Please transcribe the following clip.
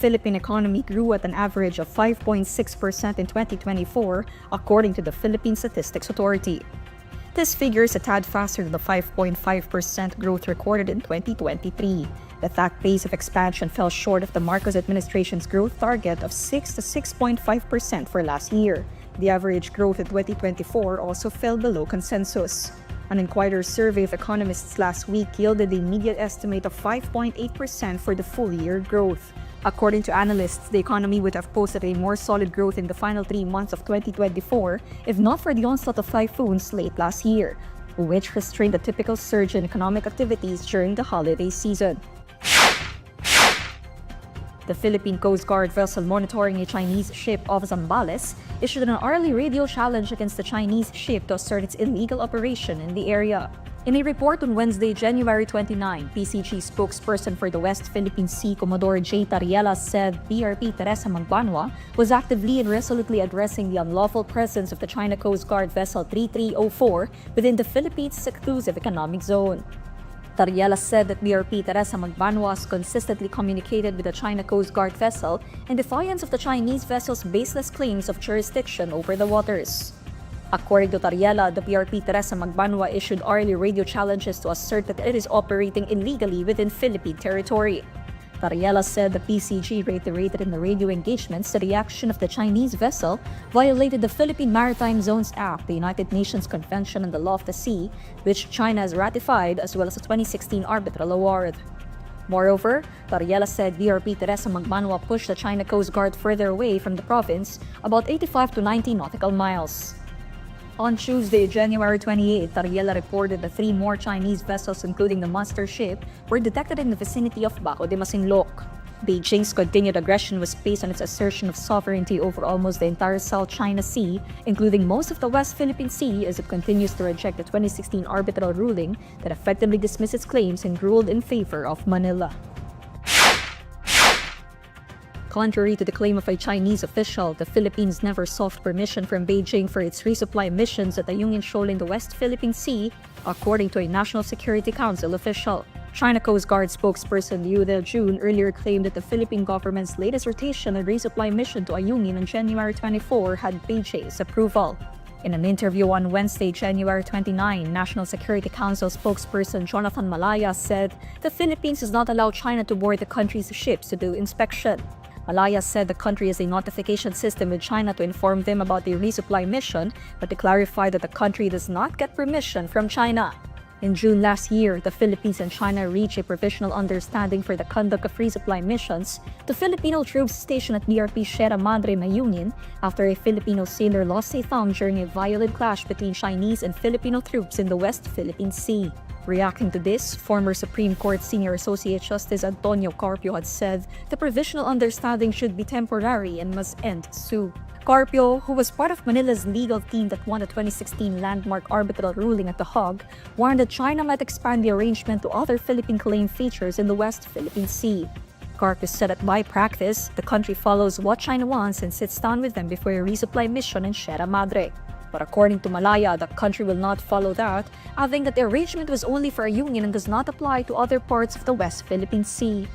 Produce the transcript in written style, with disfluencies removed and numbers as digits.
Philippine economy grew at an average of 5.6% in 2024, according to the Philippine Statistics Authority. This figure is a tad faster than the 5.5% growth recorded in 2023. But that pace of expansion fell short of the Marcos administration's growth target of 6 to 6.5% for last year. The average growth in 2024 also fell below consensus. An INQUIRER survey of economists last week yielded the immediate estimate of 5.8% for the full year growth. According to analysts, the economy would have posted a more solid growth in the final 3 months of 2024 if not for the onslaught of typhoons late last year, which restrained the typical surge in economic activities during the holiday season. The Philippine Coast Guard vessel monitoring a Chinese ship off Zambales issued an hourly radio challenge against the Chinese ship to assert its illegal operation in the area. In a report on Wednesday, January 29, PCG spokesperson for the West Philippine Sea, Commodore J. Tariela, said BRP Teresa Magbanwa was actively and resolutely addressing the unlawful presence of the China Coast Guard vessel 3304 within the Philippines' exclusive economic zone. Tariela said that BRP Teresa Magbanwa has consistently communicated with the China Coast Guard vessel in defiance of the Chinese vessel's baseless claims of jurisdiction over the waters. According to Tariela, the BRP Teresa Magbanwa issued hourly radio challenges to assert that it is operating illegally within Philippine territory. Tariela said the PCG reiterated in the radio engagements that the action of the Chinese vessel violated the Philippine Maritime Zones Act, the United Nations Convention on the Law of the Sea, which China has ratified, as well as the 2016 arbitral award. Moreover, Tariela said BRP Teresa Magbanwa pushed the China Coast Guard further away from the province, about 85 to 90 nautical miles. On Tuesday, January 28, Tariela reported that 3 more Chinese vessels, including the monster ship, were detected in the vicinity of Baco de Masinloc. Beijing's continued aggression was based on its assertion of sovereignty over almost the entire South China Sea, including most of the West Philippine Sea, as it continues to reject the 2016 arbitral ruling that effectively dismissed its claims and ruled in favor of Manila. Contrary to the claim of a Chinese official, the Philippines never sought permission from Beijing for its resupply missions at the Union Shoal in the West Philippine Sea, according to a National Security Council official. China Coast Guard spokesperson Liu Jun earlier claimed that the Philippine government's latest rotation and resupply mission to Ayungin on January 24 had Beijing's approval. In an interview on Wednesday, January 29, National Security Council spokesperson Jonathan Malaya said the Philippines does not allow China to board the country's ships to do inspection. Malaya said the country has a notification system with China to inform them about the resupply mission, but to clarify that the country does not get permission from China. In June last year, the Philippines and China reached a provisional understanding for the conduct of resupply missions to Filipino troops stationed at BRP Sierra Madre, Mayungin, after a Filipino sailor lost a thumb during a violent clash between Chinese and Filipino troops in the West Philippine Sea. Reacting to this, former Supreme Court Senior Associate Justice Antonio Carpio had said the provisional understanding should be temporary and must end soon. Carpio, who was part of Manila's legal team that won the 2016 landmark arbitral ruling at The Hague, warned that China might expand the arrangement to other Philippine claim features in the West Philippine Sea. Carpio said that by practice, the country follows what China wants and sits down with them before a resupply mission in Sierra Madre. But according to Malaya, the country will not follow that, adding that the arrangement was only for Ayungin and does not apply to other parts of the West Philippine Sea.